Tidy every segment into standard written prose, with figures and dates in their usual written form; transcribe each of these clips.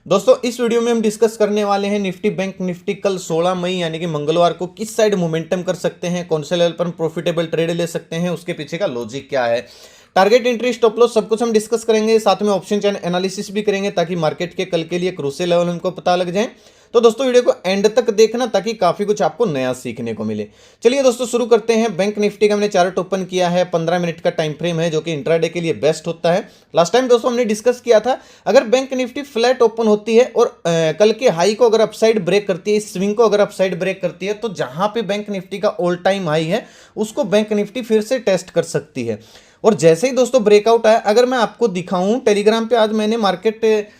दोस्तों इस वीडियो में हम डिस्कस करने वाले हैं निफ्टी बैंक निफ्टी कल 16 मई यानी कि मंगलवार को किस साइड मोमेंटम कर सकते हैं, कौन से लेवल पर हम प्रॉफिटेबल ट्रेड ले सकते हैं, उसके पीछे का लॉजिक क्या है, टारगेट एंट्री स्टॉप लॉस सब कुछ हम डिस्कस करेंगे। साथ में ऑप्शन चैन एनालिसिस भी करेंगे ताकि मार्केट के कल के लिए क्रूशियल लेवल हमको पता लग जाए। तो दोस्तों वीडियो को एंड तक देखना ताकि काफी कुछ आपको नया सीखने को मिले। चलिए दोस्तों शुरू करते हैं। बैंक निफ्टी का हमने चार्ट ओपन किया है, 15 मिनट का टाइम फ्रेम है जो कि इंट्राडे के लिए बेस्ट होता है। लास्ट टाइम दोस्तों हमने डिस्कस किया था, अगर बैंक निफ्टी फ्लैट ओपन होती है और कल के हाई को अगर अपसाइड ब्रेक करती है, इस स्विंग को अगर अपसाइड ब्रेक करती है, तो जहां पे बैंक निफ्टी का ऑल टाइम हाई है उसको बैंक निफ्टी फिर से टेस्ट कर सकती है। और जैसे ही दोस्तों ब्रेकआउट आया, अगर मैं आपको दिखाऊं टेलीग्राम पे, आज मैंने मार्केट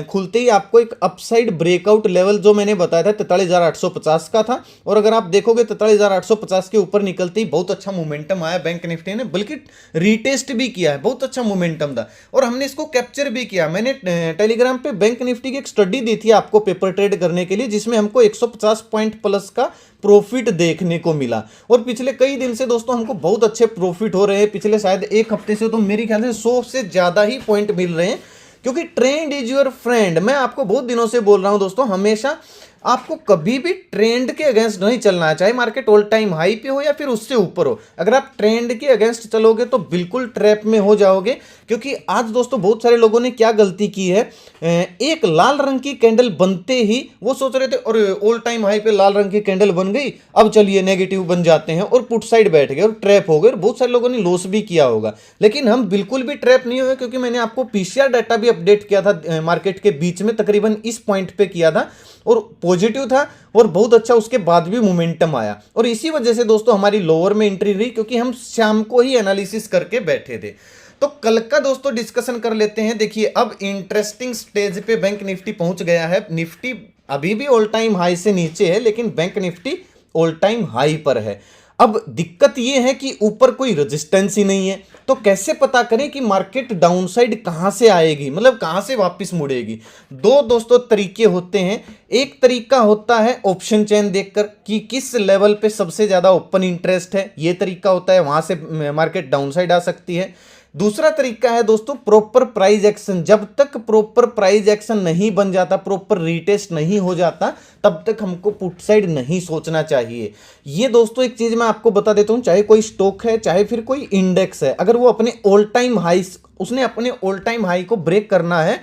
खुलते ही आपको एक अपसाइड ब्रेकआउट लेवल जो मैंने बताया था 43,850 का था, और अगर आप देखोगे 43,850 के ऊपर निकलते ही बहुत अच्छा मोमेंटम आया बैंक निफ्टी ने, बल्कि रीटेस्ट भी किया है, बहुत अच्छा मोमेंटम था और हमने इसको कैप्चर भी किया। मैंने टेलीग्राम पे बैंक निफ्टी की एक स्टडी दी थी आपको पेपर ट्रेड करने के लिए, जिसमें हमको 150 पॉइंट प्लस का प्रॉफिट देखने को मिला। और पिछले कई दिन से दोस्तों हमको बहुत अच्छे प्रॉफिट हो रहे हैं, पिछले शायद एक हफ्ते से तो मेरे ख्याल से 100 से ज्यादा ही पॉइंट मिल रहे हैं, क्योंकि ट्रेंड इज योर फ्रेंड। मैं आपको बहुत दिनों से बोल रहा हूं दोस्तों, हमेशा आपको कभी भी ट्रेंड के अगेंस्ट नहीं चलना है, चाहे मार्केट ऑल टाइम हाई पे हो या फिर उससे ऊपर हो। अगर आप ट्रेंड के अगेंस्ट चलोगे तो बिल्कुल ट्रैप में हो जाओगे, क्योंकि आज दोस्तों बहुत सारे लोगों ने क्या गलती की है, एक लाल रंग की कैंडल बनते ही वो सोच रहे थे और ऑल टाइम हाई पे लाल रंग की कैंडल बन गई, अब चलिए नेगेटिव बन जाते हैं, और पुट साइड बैठ गए और ट्रैप हो गए, और बहुत सारे लोगों ने लॉस भी किया होगा। लेकिन हम बिल्कुल भी ट्रैप नहीं हुए, क्योंकि मैंने आपको पीसीआर डाटा भी अपडेट किया था मार्केट के बीच में, तकरीबन इस पॉइंट पे किया था और पॉजिटिव था और बहुत अच्छा उसके बाद भी मोमेंटम आया। और इसी वजह से दोस्तों हमारी लोअर में एंट्री रही, क्योंकि हम शाम को ही एनालिसिस करके बैठे थे। तो कल का दोस्तों डिस्कशन कर लेते हैं। देखिए अब इंटरेस्टिंग स्टेज पे बैंक निफ्टी पहुंच गया है। निफ्टी अभी भी ऑल टाइम हाई से नीचे है, लेकिन bank Nifty all time high पर है। अब दिक्कत यह है कि ऊपर कोई रेजिस्टेंस ही नहीं है, तो कैसे पता करें कि मार्केट डाउनसाइड कहां से आएगी, मतलब कहां से वापस मुड़ेगी। दो दोस्तों तरीके होते हैं। एक तरीका होता है ऑप्शन चेन देखकर कि किस लेवल पे सबसे ज्यादा ओपन इंटरेस्ट है, ये तरीका होता है, वहां से मार्केट डाउनसाइड आ सकती है। दूसरा तरीका है दोस्तों प्रॉपर प्राइस एक्शन। जब तक प्रॉपर प्राइस एक्शन नहीं बन जाता, प्रॉपर रीटेस्ट नहीं हो जाता, तब तक हमको पुट साइड नहीं सोचना चाहिए। ये दोस्तों एक चीज मैं आपको बता देता हूं, चाहे कोई स्टॉक है चाहे फिर कोई इंडेक्स है, अगर वो अपने ऑल टाइम हाई, उसने अपने ऑल टाइम हाई को ब्रेक करना है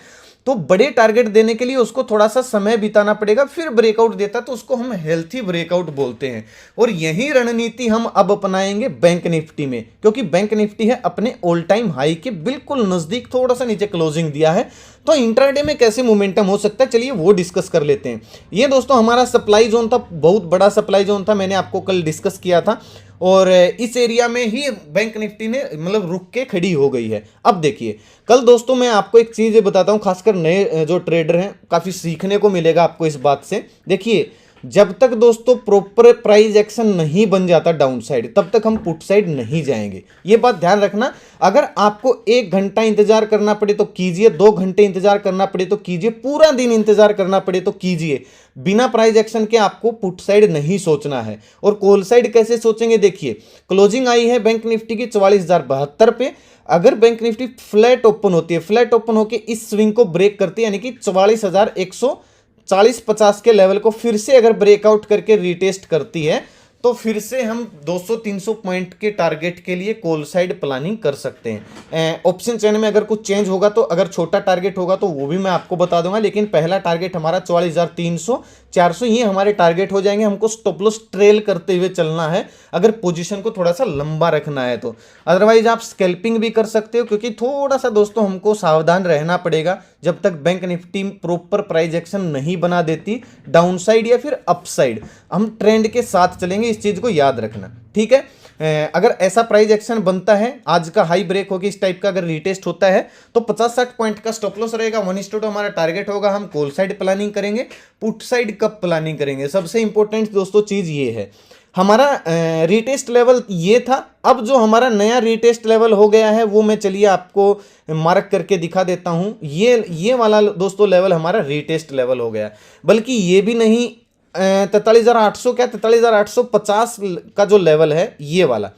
तो बड़े टारगेट देने के लिए उसको थोड़ा सा समय बिताना पड़ेगा, फिर ब्रेकआउट देता तो उसको हम हेल्थी ब्रेकआउट बोलते हैं। और यही रणनीति हम अब अपनाएंगे बैंक निफ्टी में, क्योंकि बैंक निफ्टी है अपने ऑल टाइम हाई के बिल्कुल नजदीक, थोड़ा सा नीचे क्लोजिंग दिया है। तो इंट्राडे में कैसे मोमेंटम हो सकता है, चलिए वो डिस्कस कर लेते हैं। ये दोस्तों हमारा सप्लाई जोन था, बहुत बड़ा सप्लाई जोन था, मैंने आपको कल डिस्कस किया था, और इस एरिया में ही बैंक निफ्टी ने मतलब रुक के खड़ी हो गई है। अब देखिए कल दोस्तों मैं आपको एक चीज बताता हूं, खासकर नए जो ट्रेडर हैं काफी सीखने को मिलेगा आपको इस बात से। देखिए जब तक दोस्तों प्रॉपर प्राइस एक्शन नहीं बन जाता डाउन साइड, तब तक हम पुट साइड नहीं जाएंगे, ये बात ध्यान रखना। अगर आपको 1 घंटा इंतजार करना पड़े तो कीजिए, 2 घंटे इंतजार करना पड़े तो कीजिए, पूरा दिन इंतजार करना पड़े तो कीजिए, बिना प्राइस एक्शन के आपको पुट साइड नहीं सोचना है। और कॉल साइड कैसे सोचेंगे, देखिए क्लोजिंग आई है बैंक निफ्टी की 44,072 पे। अगर बैंक निफ्टी फ्लैट ओपन होती है, फ्लैट ओपन होकर इस स्विंग को ब्रेक करती है, यानी कि 44,140-50 के लेवल को फिर से अगर ब्रेकआउट करके रीटेस्ट करती है, तो फिर से हम 200-300 पॉइंट के टारगेट के लिए कॉल साइड प्लानिंग कर सकते हैं। ऑप्शन चेन में अगर कुछ चेंज होगा, तो अगर छोटा टारगेट होगा तो वो भी मैं आपको बता दूंगा, लेकिन पहला टारगेट हमारा 44,300 400 ये हमारे टारगेट हो जाएंगे। हमको स्टॉप लॉस ट्रेल करते हुए चलना है अगर पोजीशन को थोड़ा सा लंबा रखना है तो। अदरवाइज आप स्कैल्पिंग भी कर सकते हो, क्योंकि थोड़ा सा दोस्तों हमको सावधान रहना पड़ेगा जब तक bank Nifty proper price action नहीं बना देती डाउन साइड या फिर अप साइड। हम ट्रेंड के साथ चलेंगे, इस चीज को याद रखना, ठीक है। अगर ऐसा प्राइस एक्शन बनता है, आज का हाई ब्रेक होगी इस टाइप का, अगर रीटेस्ट होता है तो 50-60 पॉइंट का स्टॉप लॉस रहेगा, 1:2 हमारा टारगेट होगा। हम कॉल साइड प्लानिंग करेंगे, पुट साइड कब प्लानिंग करेंगे, सबसे इंपॉर्टेंट दोस्तों चीज ये है। हमारा रीटेस्ट लेवल ये था, अब जो हमारा नया रीटेस्ट लेवल हो गया है वो मैं चलिए आपको मार्क करके दिखा देता हूं। ये वाला दोस्तों लेवल हमारा रीटेस्ट लेवल हो गया, बल्कि ये भी नहीं, 43,800 क्या 43,850 का जो लेवल है ये वाला,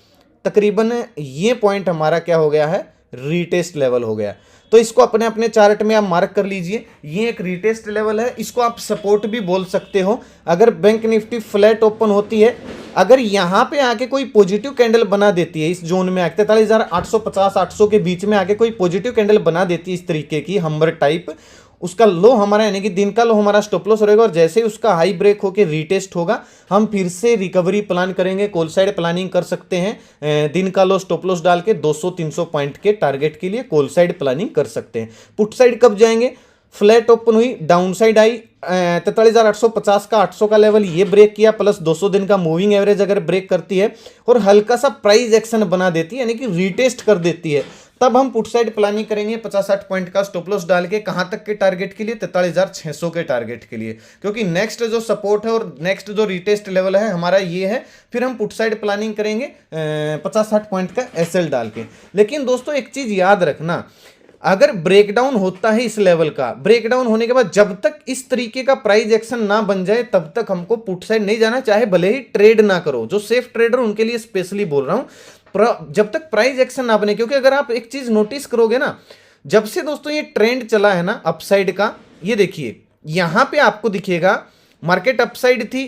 तकरीबन ये पॉइंट हमारा क्या हो गया है, रीटेस्ट लेवल हो गया। तो इसको अपने अपने चार्ट में आप मार्क कर लीजिए, ये एक रीटेस्ट लेवल है, इसको आप सपोर्ट भी बोल सकते हो। अगर बैंक निफ्टी फ्लैट ओपन होती है, अगर यहाँ पे आके कोई पॉजिटिव कैंडल बना देती है इस जोन में आके 43,850 800 के बीच में आके कोई पॉजिटिव कैंडल बना देती है इस तरीके की हम्बर टाइप, उसका लो हमारा यानी कि दिन का लो हमारा स्टॉप लॉस रहेगा, और जैसे ही उसका हाई ब्रेक होकर रीटेस्ट होगा हम फिर से रिकवरी प्लान करेंगे, कॉल साइड प्लानिंग कर सकते हैं। दिन का लो स्टॉप लॉस डाल के 200-300 पॉइंट के टारगेट के लिए कॉल साइड प्लानिंग कर सकते हैं। पुट साइड कब जाएंगे? फ्लैट ओपन हुई, डाउन साइड आई 43,850 का 800 का लेवल ये ब्रेक किया, प्लस 200 दिन का मूविंग एवरेज अगर ब्रेक करती है और हल्का सा प्राइस एक्शन बना देती है यानी कि रीटेस्ट कर देती है, तब हम पुट साइड प्लानिंग करेंगे 50-60 पॉइंट का स्टॉप लॉस डाल के। कहां तक के टारगेट के लिए? 43,600 के टारगेट के लिए, क्योंकि नेक्स्ट जो सपोर्ट है और नेक्स्ट जो रीटेस्ट लेवल है हमारा ये है। फिर हम पुट साइड प्लानिंग करेंगे 50-60 पॉइंट का एसएल डाल के। लेकिन दोस्तों एक चीज याद रखना, अगर ब्रेकडाउन होता है इस लेवल का, ब्रेकडाउन होने के बाद जब तक इस तरीके का प्राइस एक्शन ना बन जाए तब तक हमको पुट साइड नहीं जाना, चाहे भले ही ट्रेड ना करो। जो सेफ ट्रेडर उनके लिए स्पेशली बोल रहा हूं, जब तक प्राइस एक्शन ना बने। क्योंकि अगर आप एक चीज नोटिस करोगे ना, जब से दोस्तों ये ट्रेंड चला है ना अपसाइड का, ये देखिए यहां पे आपको दिखेगा मार्केट अपसाइड थी,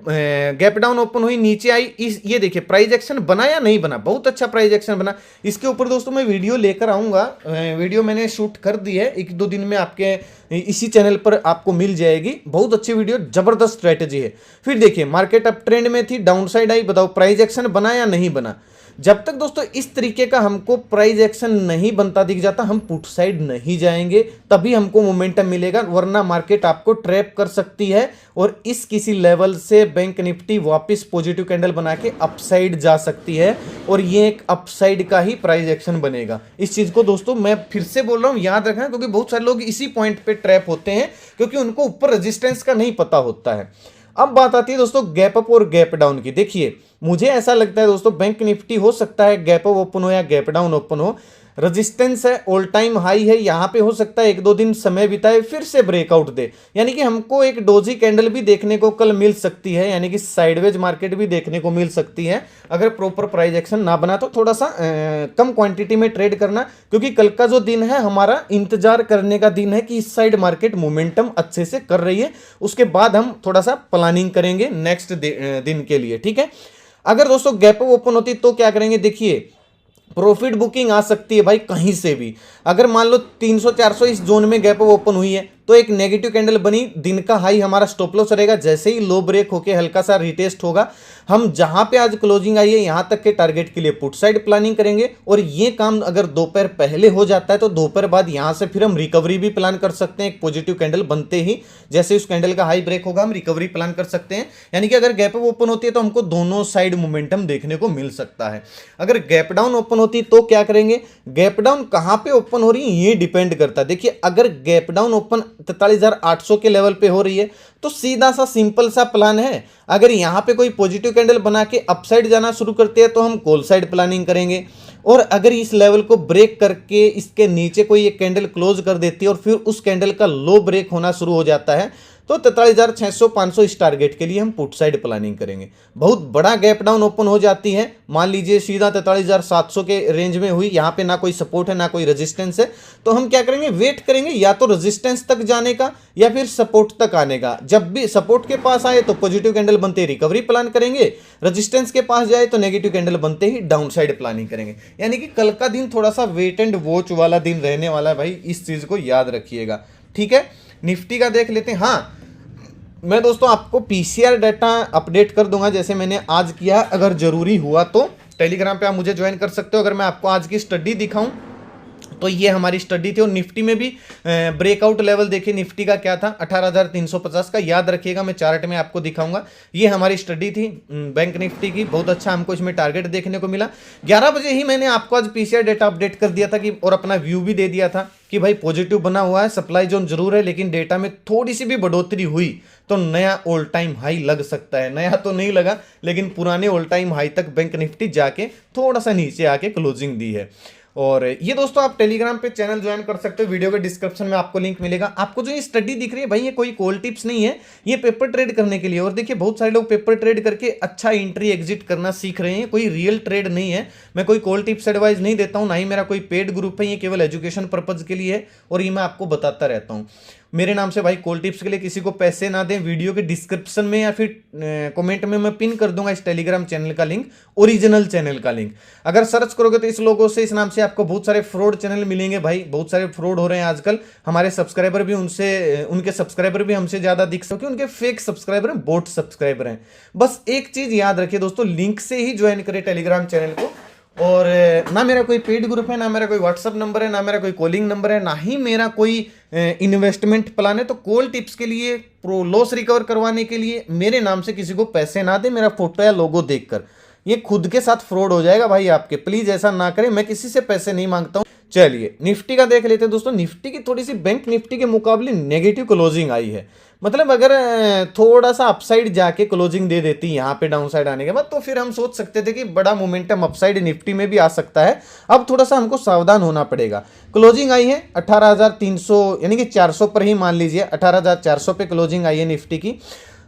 गैप डाउन ओपन हुई, नीचे आई, इस ये देखिए प्राइस एक्शन बना या नहीं बना? बहुत अच्छा प्राइस एक्शन बना। इसके ऊपर दोस्तों मैं वीडियो लेकर आऊंगा, वीडियो मैंने शूट कर दी है, 1-2 दिन में आपके इसी चैनल पर आपको मिल जाएगी। बहुत अच्छी वीडियो, जबरदस्त स्ट्रेटेजी है। फिर देखिए मार्केट अप ट्रेंड में थी, डाउन साइड आई, बताओ प्राइस एक्शन बना या नहीं बना? जब तक दोस्तों इस तरीके का हमको प्राइस एक्शन नहीं बनता दिख जाता, हम पुट साइड नहीं जाएंगे, तभी हमको मोमेंटम मिलेगा, वरना मार्केट आपको ट्रैप कर सकती है और इस किसी लेवल से बैंक निफ्टी वापस पॉजिटिव कैंडल बना के अपसाइड जा सकती है, और ये एक अपसाइड का ही प्राइस एक्शन बनेगा। इस चीज को दोस्तों मैं फिर से बोल रहा हूं, याद रखना, क्योंकि बहुत सारे लोग इसी पॉइंट पे ट्रैप होते हैं क्योंकि उनको ऊपर रेजिस्टेंस का नहीं पता होता है। अब बात आती है दोस्तों गैप अप और गैप डाउन की। देखिए मुझे ऐसा लगता है दोस्तों बैंक निफ्टी हो सकता है गैप अप ओपन हो या गैप डाउन ओपन हो, रेजिस्टेंस है, ऑल टाइम हाई है, यहां पे हो सकता है 1-2 दिन समय बिताए फिर से ब्रेकआउट दे, यानी कि हमको एक डोजी कैंडल भी देखने को कल मिल सकती है, यानी कि साइडवेज मार्केट भी देखने को मिल सकती है। अगर प्रॉपर प्राइस एक्शन ना बना तो थोड़ा सा कम क्वांटिटी में ट्रेड करना, क्योंकि कल का जो दिन है हमारा इंतजार करने का दिन है कि इस साइड मार्केट मोमेंटम अच्छे से कर रही है, उसके बाद हम थोड़ा सा प्लानिंग करेंगे नेक्स्ट दिन के लिए, ठीक है। अगर दोस्तों गैप अप ओपन होती तो क्या करेंगे? देखिए प्रॉफिट बुकिंग आ सकती है भाई कहीं से भी। अगर मान लो 300-400 इस जोन में गैप अप ओपन हुई है तो एक नेगेटिव कैंडल बनी, दिन का हाई हमारा स्टॉप लॉस रहेगा, जैसे ही लो ब्रेक होके हल्का सा रिटेस्ट होगा, हम जहां पे आज क्लोजिंग आई है यहां तक के टारगेट के लिए पुट साइड प्लानिंग करेंगे। और ये काम अगर दोपहर पहले हो जाता है तो दोपहर बाद यहां से फिर हम रिकवरी भी प्लान कर सकते हैं। एक पॉजिटिव कैंडल बनते ही जैसे उस कैंडल का हाई ब्रेक होगा हम रिकवरी प्लान कर सकते हैं, यानी कि अगर गैप अप ओपन होती है तो हमको दोनों साइड मोमेंटम देखने को मिल सकता है। अगर गैप डाउन ओपन होती तो क्या करेंगे? गैप डाउन कहां पे ओपन हो रही है ये डिपेंड करता है। देखिए अगर गैप डाउन ओपन 43,800 के लेवल पे हो रही है तो सीधा सा सिंपल सा प्लान है, अगर यहां पे कोई पॉजिटिव कैंडल बना के अपसाइड जाना शुरू करते हैं तो हम कॉल साइड प्लानिंग करेंगे, और अगर इस लेवल को ब्रेक करके इसके नीचे कोई एक कैंडल क्लोज कर देती है और फिर उस कैंडल का लो ब्रेक होना शुरू हो जाता है तो 43,600-500 इस टारगेट के लिए हम पुट साइड प्लानिंग करेंगे। बहुत बड़ा गैप डाउन ओपन हो जाती है, मान लीजिए सीधा 43,700 के रेंज में हुई, यहाँ पे ना कोई सपोर्ट है ना कोई रेजिस्टेंस है, तो हम क्या करेंगे? वेट करेंगे या तो रेजिस्टेंस तक जाने का या फिर सपोर्ट तक आने का। जब भी सपोर्ट के पास आए तो पॉजिटिव कैंडल बनते ही रिकवरी प्लान करेंगे, रेजिस्टेंस के पास जाए तो नेगेटिव कैंडल बनते ही डाउन साइड प्लानिंग करेंगे। यानी कि कल का दिन थोड़ा सा वेट एंड वॉच वाला दिन रहने वाला है भाई, इस चीज को याद रखिएगा, ठीक है। निफ्टी का देख लेते हैं। हाँ, मैं दोस्तों आपको पीसीआर डाटा अपडेट कर दूंगा जैसे मैंने आज किया, अगर जरूरी हुआ तो टेलीग्राम पे आप मुझे ज्वाइन कर सकते हो। अगर मैं आपको आज की स्टडी दिखाऊं तो ये हमारी स्टडी थी, और निफ्टी में भी ब्रेकआउट लेवल देखिए निफ्टी का क्या था 18,350 का, याद रखिएगा मैं चार्ट में आपको दिखाऊंगा। ये हमारी स्टडी थी बैंक निफ्टी की, बहुत अच्छा हमको इसमें टारगेट देखने को मिला। 11 बजे ही मैंने आपको आज पीसीआर डेटा अपडेट कर दिया था कि, और अपना व्यू भी दे दिया था कि भाई पॉजिटिव बना हुआ है, सप्लाई जोन जरूर है, लेकिन डेटा में थोड़ी सी भी बढ़ोतरी हुई तो नया ऑल टाइम हाई लग सकता है। नया तो नहीं लगा, लेकिन पुराने ऑल टाइम हाई तक बैंक निफ्टी जाके थोड़ा सा नीचे आके क्लोजिंग दी है। और ये दोस्तों आप टेलीग्राम पे चैनल ज्वाइन कर सकते हो, वीडियो के डिस्क्रिप्शन में आपको लिंक मिलेगा। आपको जो ये स्टडी दिख रही है भाई, ये कोई कॉल टिप्स नहीं है, ये पेपर ट्रेड करने के लिए। और देखिए बहुत सारे लोग पेपर ट्रेड करके अच्छा एंट्री एग्जिट करना सीख रहे हैं, कोई रियल ट्रेड नहीं है। मैं कोई कॉल टिप्स एडवाइस नहीं देता हूं, ना ही मेरा कोई पेड ग्रुप है, ये केवल एजुकेशन पर्पज के लिए है और ये मैं आपको बताता रहता हूं। मेरे नाम से भाई कॉल टिप्स के लिए किसी को पैसे ना दें। वीडियो के डिस्क्रिप्शन में या फिर कमेंट में मैं पिन कर दूंगा इस टेलीग्राम चैनल का लिंक, ओरिजिनल चैनल का लिंक। अगर सर्च करोगे तो इस लोगों से, इस नाम से आपको बहुत सारे फ्रॉड चैनल मिलेंगे भाई, बहुत सारे फ्रॉड हो रहे हैं आजकल। हमारे सब्सक्राइबर भी उनके सब्सक्राइबर भी हमसे ज्यादा दिख सके, उनके फेक सब्सक्राइबर हैं, बोट सब्सक्राइबर हैं। बस एक चीज याद रखिए दोस्तों, लिंक से ही ज्वाइन करें टेलीग्राम चैनल को। और ना मेरा कोई पेड ग्रुप है, ना मेरा कोई व्हाट्सअप नंबर है, ना मेरा कोई कॉलिंग नंबर है, ना ही मेरा कोई इन्वेस्टमेंट प्लान है। तो कॉल टिप्स के लिए, प्रो लॉस रिकवर करवाने के लिए मेरे नाम से किसी को पैसे ना दे, मेरा फोटो या लोगो देखकर। ये खुद के साथ फ्रॉड हो जाएगा भाई आपके, प्लीज ऐसा ना करें। मैं किसी से पैसे नहीं मांगता हूं। चलिए निफ्टी का देख लेते हैं दोस्तों। निफ्टी की थोड़ी सी बैंक निफ्टी के मुकाबले नेगेटिव क्लोजिंग आई है। मतलब अगर थोड़ा सा अपसाइड जाके क्लोजिंग दे देती यहाँ पे डाउन साइड आने के बाद, तो फिर हम सोच सकते थे कि बड़ा मोमेंटम अपसाइड निफ्टी में भी आ सकता है। अब थोड़ा सा हमको सावधान होना पड़ेगा। क्लोजिंग आई है 18,300 यानी कि 400 पर ही मान लीजिए, 18,400 पे क्लोजिंग आई है निफ्टी की।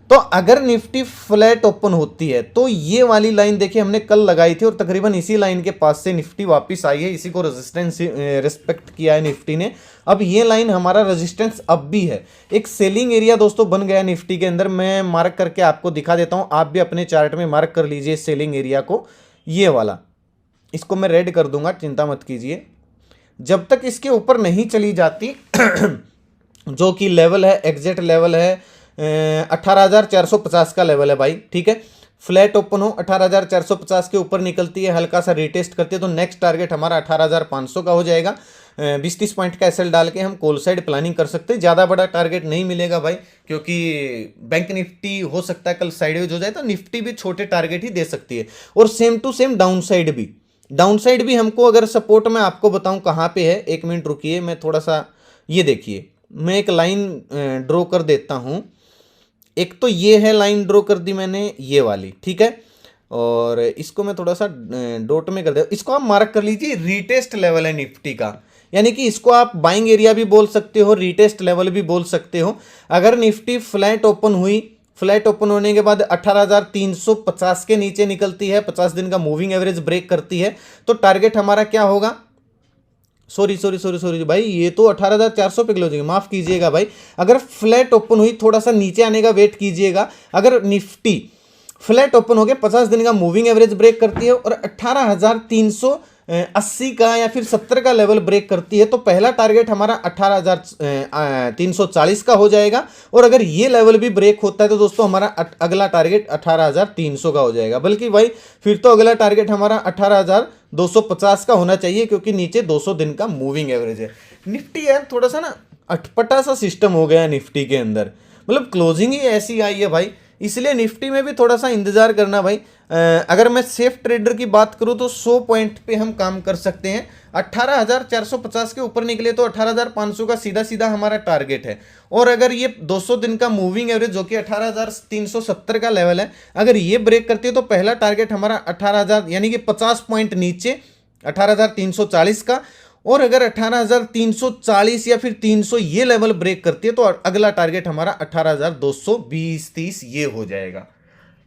तो अगर निफ्टी फ्लैट ओपन होती है तो ये वाली लाइन देखिए हमने कल लगाई थी और तकरीबन इसी लाइन के पास से निफ्टी वापस आई है, इसी को रेजिस्टेंस रिस्पेक्ट किया है निफ्टी ने। अब ये लाइन हमारा रेजिस्टेंस अब भी है, एक सेलिंग एरिया दोस्तों बन गया निफ्टी के अंदर। मैं मार्क करके आपको दिखा देता हूं, आप भी अपने चार्ट में मार्क कर लीजिए सेलिंग एरिया को। ये वाला, इसको मैं रेड कर दूंगा, चिंता मत कीजिए। जब तक इसके ऊपर नहीं चली जाती जो कि लेवल है, एग्जैक्ट लेवल है 18,450 का लेवल है भाई, ठीक है। फ्लैट ओपन हो 18,450 के ऊपर निकलती है, हल्का सा रिटेस्ट करती है, तो नेक्स्ट टारगेट हमारा 18,500 का हो जाएगा। 20-30 पॉइंट का एसएल डाल के हम कॉल साइड प्लानिंग कर सकते हैं। ज़्यादा बड़ा टारगेट नहीं मिलेगा भाई, क्योंकि बैंक निफ्टी हो सकता है कल साइडवेज हो जाए, तो निफ्टी भी छोटे टारगेट ही दे सकती है। और same to same down side भी हमको अगर सपोर्ट में आपको बताऊं कहाँ पे है, 1 मिनट रुकिए, मैं थोड़ा सा, ये देखिए मैं एक लाइन ड्रॉ कर देता हूँ। एक तो ये है लाइन ड्रॉ कर दी मैंने, ये वाली, ठीक है। और इसको मैं थोड़ा सा डॉट में कर दे, इसको आप मार्क कर लीजिए, रीटेस्ट लेवल है निफ्टी का। यानी कि इसको आप बाइंग एरिया भी बोल सकते हो, रीटेस्ट लेवल भी बोल सकते हो। अगर निफ्टी फ्लैट ओपन हुई, फ्लैट ओपन होने के बाद 18,350 के नीचे निकलती है, 50 दिन का मूविंग एवरेज ब्रेक करती है, तो टारगेट हमारा क्या होगा, सॉरी भाई, ये तो 18,400 पे क्लोजिंग, माफ कीजिएगा भाई। अगर फ्लैट ओपन हुई, थोड़ा सा नीचे आने का वेट कीजिएगा। अगर निफ्टी फ्लैट ओपन हो गया, 50 दिन का मूविंग एवरेज ब्रेक करती है और 18,380 का या फिर 70 का लेवल ब्रेक करती है, तो पहला टारगेट हमारा 18,340 का हो जाएगा। और अगर ये लेवल भी ब्रेक होता है तो दोस्तों हमारा अगला टारगेट 18,300 का हो जाएगा। बल्कि भाई फिर तो अगला टारगेट हमारा 18,250 का होना चाहिए, क्योंकि नीचे 200 दिन का मूविंग एवरेज है। निफ्टी यार थोड़ा सा ना अटपटा सा सिस्टम हो गया निफ्टी के अंदर, मतलब क्लोजिंग ही ऐसी आई है भाई, इसलिए निफ्टी में भी थोड़ा सा इंतजार करना भाई। अगर मैं सेफ ट्रेडर की बात करूं तो 100 पॉइंट पे हम काम कर सकते हैं। 18,450 के ऊपर निकले तो 18,500 का सीधा सीधा हमारा टारगेट है। और अगर ये 200 दिन का मूविंग एवरेज जो कि 18,370 का लेवल है, अगर ये ब्रेक करती है तो पहला टारगेट हमारा 18,000 यानी कि 50 पॉइंट नीचे 18,340 का। और अगर 18,340 या फिर 300 ये लेवल ब्रेक करती है तो अगला टारगेट हमारा 18,220-30 ये हो जाएगा।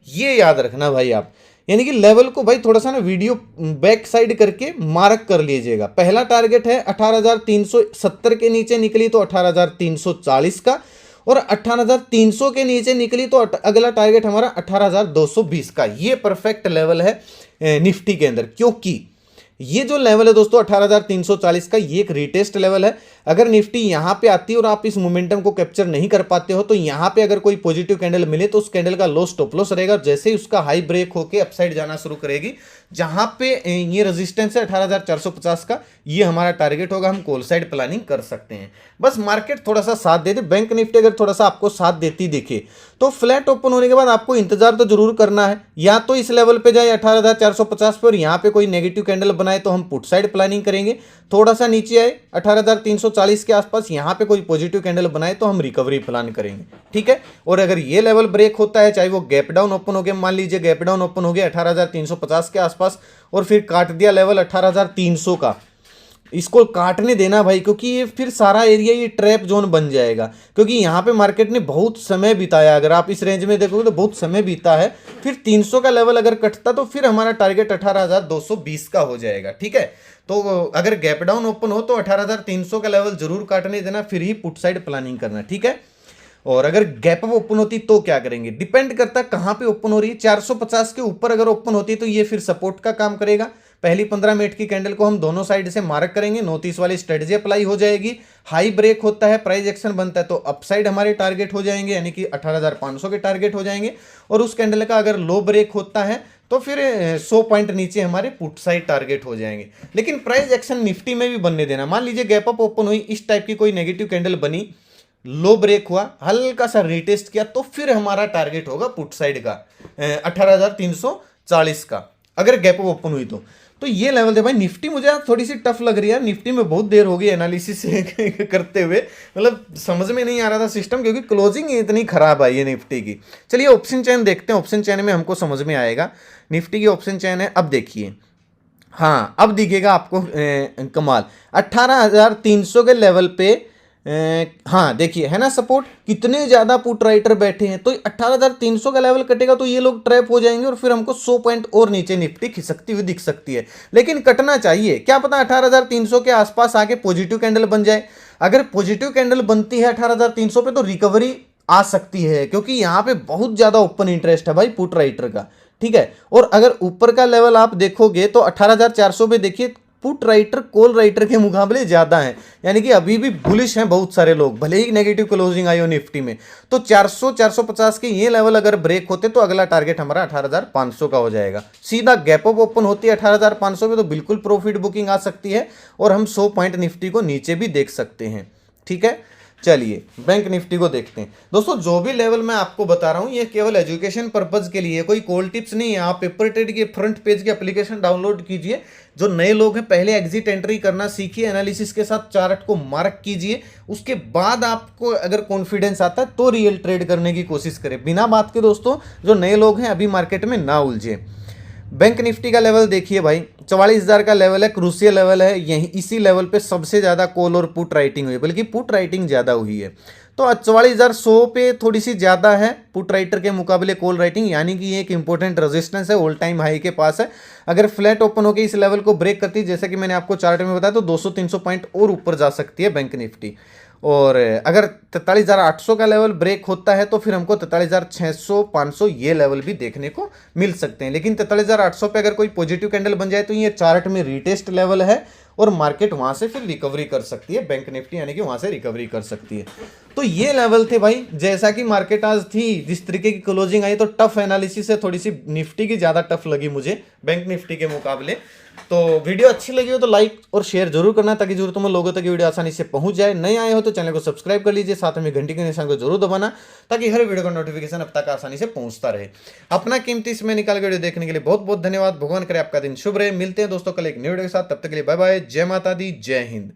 ये याद रखना भाई आप, यानी कि लेवल को भाई थोड़ा सा ना वीडियो बैक साइड करके मार्क कर लीजिएगा। पहला टारगेट है 18,370 के नीचे निकली तो 18,340 का, और 18,300 के नीचे निकली तो अगला टारगेट हमारा 18,220 का। ये परफेक्ट लेवल है निफ्टी के अंदर, क्योंकि ये जो लेवल है दोस्तों 18,340 का, ये एक रिटेस्ट लेवल है। अगर निफ्टी यहां पे आती है और आप इस मोमेंटम को कैप्चर नहीं कर पाते हो, तो यहां पे अगर कोई पॉजिटिव कैंडल मिले तो उस कैंडल का लो स्टॉप लॉस रहेगा। जैसे ही उसका हाई ब्रेक होके अपसाइड जाना शुरू करेगी, जहां पे ये रेजिस्टेंस है 18,450 का, ये हमारा टारगेट होगा, हम कॉल साइड प्लानिंग कर सकते हैं। बस मार्केट थोड़ा सा साथ दे दे, बैंक निफ्टी अगर थोड़ा सा आपको साथ देती दिखे तो फ्लैट ओपन होने के बाद आपको इंतजार तो जरूर करना है, या तो इस लेवल पे जाए 18,450 पे और यहाँ पे कोई नेगेटिव कैंडल बनाए तो हम पुट साइड प्लानिंग करेंगे। थोड़ा सा नीचे आए 18,340 के आसपास, यहाँ पे कोई पॉजिटिव कैंडल बनाए तो हम रिकवरी प्लान करेंगे, ठीक है। और अगर ये लेवल ब्रेक होता है, चाहे वो गैप डाउन ओपन हो गया, मान लीजिए गैप डाउन ओपन हो गया 18,350 के आसपास और फिर काट दिया लेवल 18,300 का, इसको काटने देना भाई, क्योंकि ये फिर सारा एरिया ये ट्रैप जोन बन जाएगा, क्योंकि यहाँ पे मार्केट ने बहुत समय बिताया। अगर आप इस रेंज में देखोगे तो बहुत समय बीता है। फिर 300 का लेवल अगर कटता तो फिर हमारा टारगेट 18,220 का हो जाएगा। ठीक है, तो अगर गैप डाउन ओपन हो तो 18,300 का लेवल जरूर काटने देना, फिर ही पुट साइड प्लानिंग करना। ठीक है, और अगर गैप अप ओपन होती तो क्या करेंगे, डिपेंड करता है कहां पे ओपन हो रही है। 450 के ऊपर अगर ओपन होती है तो ये फिर सपोर्ट का काम करेगा। पहली 15 मिनट की कैंडल को हम दोनों साइड से मार्क करेंगे, नॉर्थ ईस्ट वाली स्ट्रेटजी अप्लाई हो जाएगी। हाई ब्रेक होता है, प्राइस एक्शन बनता है तो अपसाइड हमारे टारगेट हो जाएंगे, यानी कि 18,500 के टारगेट हो जाएंगे। और उस कैंडल का अगर लो ब्रेक होता है तो फिर 100 पॉइंट नीचे हमारे पुट साइड टारगेट हो जाएंगे। लेकिन प्राइस एक्शन निफ्टी में भी बनने देना। मान लीजिए गैप अप ओपन हुई, इस टाइप की कोई नेगेटिव कैंडल बनी, लो ब्रेक हुआ, हल्का सा रिटेस्ट किया, तो फिर हमारा टारगेट होगा पुट साइड का 18,340 का, अगर गैप ओपन हुई तो ये लेवल थे भाई। निफ्टी मुझे आज थोड़ी सी टफ लग रही है, निफ्टी में बहुत देर हो गई एनालिसिस करते हुए, मतलब समझ में नहीं आ रहा था सिस्टम, क्योंकि क्लोजिंग इतनी खराब आई है निफ्टी की। चलिए ऑप्शन चेन देखते हैं, ऑप्शन चेन में हमको समझ में आएगा। निफ्टी की ऑप्शन चेन है, अब देखिए, हाँ अब दिखेगा आपको कमाल 18,300 के लेवल पे। हाँ देखिए है ना सपोर्ट, कितने ज्यादा पुट राइटर बैठे हैं, तो 18,300 का लेवल कटेगा तो ये लोग ट्रैप हो जाएंगे और फिर हमको 100 पॉइंट और नीचे निफ्टी खिसकती हुई दिख सकती है। लेकिन कटना चाहिए, क्या पता 18,300 के आसपास आके पॉजिटिव कैंडल बन जाए। अगर पॉजिटिव कैंडल बनती है 18,300 पे तो रिकवरी आ सकती है, क्योंकि यहाँ पे बहुत ज्यादा ओपन इंटरेस्ट है भाई पुट राइटर का। ठीक है, और अगर ऊपर का लेवल आप देखोगे तो 18,400 पे देखिए पुट राइटर कॉल राइटर के मुकाबले ज्यादा है, यानी कि अभी भी बुलिश हैं बहुत सारे लोग, भले ही नेगेटिव क्लोजिंग आई हो निफ्टी में। तो 400 450 के ये लेवल अगर ब्रेक होते तो अगला टारगेट हमारा 18,500 का हो जाएगा। सीधा गैप अप ओपन होती है 18,500 पे तो बिल्कुल प्रॉफिट बुकिंग आ सकती है, और हम 100 पॉइंट निफ्टी को नीचे भी देख सकते हैं। ठीक है, चलिए बैंक निफ्टी को देखते हैं। दोस्तों जो भी लेवल मैं आपको बता रहा हूं ये केवल एजुकेशन पर्पज के लिए, कोई कॉल टिप्स नहीं है। आप पेपर ट्रेड के फ्रंट पेज की एप्लीकेशन डाउनलोड कीजिए। जो नए लोग हैं पहले एग्जिट एंट्री करना सीखिए, एनालिसिस के साथ चार्ट को मार्क कीजिए, उसके बाद आपको अगर कॉन्फिडेंस आता है तो रियल ट्रेड करने की कोशिश करें। बिना बात के दोस्तों जो नए लोग हैं अभी मार्केट में ना उलझे। बैंक निफ्टी का लेवल देखिए भाई, 44,000 का लेवल है, क्रूसियल लेवल है। यही इसी लेवल पे सबसे ज्यादा कॉल और पुट राइटिंग हुई है, बल्कि पुट राइटिंग ज्यादा हुई है। तो 44,100 पे थोड़ी सी ज्यादा है पुट राइटर के मुकाबले कॉल राइटिंग, यानी कि ये एक इंपॉर्टेंट रेजिस्टेंस है, ऑल टाइम हाई के पास है। अगर फ्लैट ओपन होकर इस लेवल को ब्रेक करती है, जैसे कि मैंने आपको चार्ट में बताया, तो 200-300 पॉइंट और ऊपर जा सकती है बैंक निफ्टी। और अगर 43,800 का लेवल ब्रेक होता है तो फिर हमको 43,600 500 ये लेवल भी देखने को मिल सकते हैं। लेकिन 43,800 पे अगर कोई पॉजिटिव कैंडल बन जाए तो ये चार्ट में रिटेस्ट लेवल है, और मार्केट वहां से फिर रिकवरी कर सकती है, बैंक निफ्टी यानी कि वहां से रिकवरी कर सकती है। तो ये लेवल थे भाई, जैसा कि मार्केट आज थी, जिस तरीके की क्लोजिंग आई, तो टफ एनालिसिस है, थोड़ी सी निफ्टी की ज्यादा टफ लगी मुझे बैंक निफ्टी के मुकाबले। तो वीडियो अच्छी लगी हो तो लाइक और शेयर जरूर करना, ताकि जरूरतमंद लोगों तक वीडियो आसानी से पहुंच जाए। नए आए हो तो चैनल को सब्सक्राइब कर लीजिए, साथ में घंटी के निशान को जरूर दबाना, ताकि हर वीडियो का नोटिफिकेशन अब तक आसानी से पहुंचता रहे। अपना कीमती समय निकाल के वीडियो देखने के लिए बहुत बहुत धन्यवाद। भगवान करे आपका दिन शुभ रहे। मिलते हैं दोस्तों कल एक न्यू वीडियो के साथ, तब तक के लिए बाय बाय। जय माता दी, जय हिंद।